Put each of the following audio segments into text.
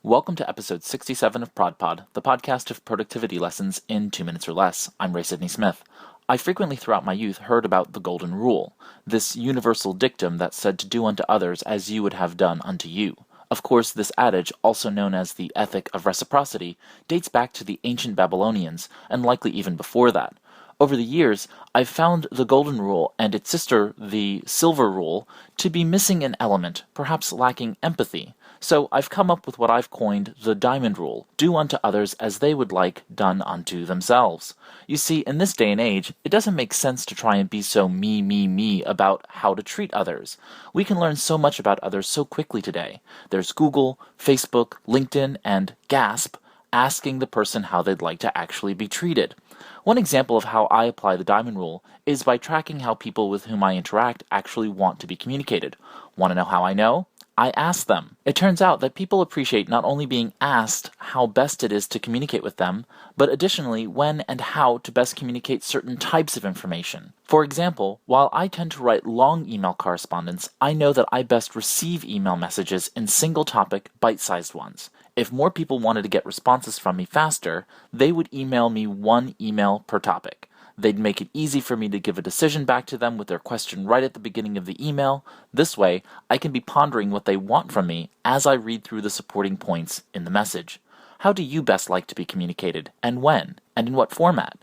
Welcome to episode 67 of ProdPod, the podcast of productivity lessons in 2 minutes or less. I'm Sidney-Smith. I frequently throughout my youth heard about the Golden Rule, this universal dictum that said to do unto others as you would have done unto you. Of course, this adage, also known as the ethic of reciprocity, dates back to the Ancient Babylonians, and likely even before that. Over the years, I've found the Golden Rule and its sister, the Silver Rule, to be missing an element, perhaps lacking empathy. So I've come up with what I've coined the Diamond Rule, do unto others as they would like done unto themselves. You see, in this day and age, it doesn't make sense to try and be so me about how to treat others. We can learn so much about others so quickly today. There's Google, Facebook, LinkedIn, and gasp, asking the person how they'd like to actually be treated. One example of how I apply the Diamond Rule is by tracking how people with whom I interact actually want to be communicated. Want to know how I know? I ask them. It turns out that people appreciate not only being asked how best it is to communicate with them, but additionally when and how to best communicate certain types of information. For example, while I tend to write long email correspondence, I know that I best receive email messages in single-topic, bite-sized ones. If more people wanted to get responses from me faster, they would email me one email per topic. They'd make it easy for me to give a decision back to them with their question right at the beginning of the email. This way, I can be pondering what they want from me as I read through the supporting points in the message. How do you best like to be communicated, and when, and in what format?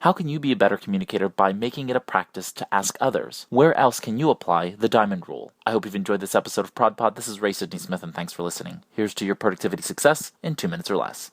How can you be a better communicator by making it a practice to ask others? Where else can you apply the Diamond Rule? I hope you've enjoyed this episode of ProdPod. This is Sidney-Smith, and thanks for listening. Here's to your productivity success in 2 minutes or less.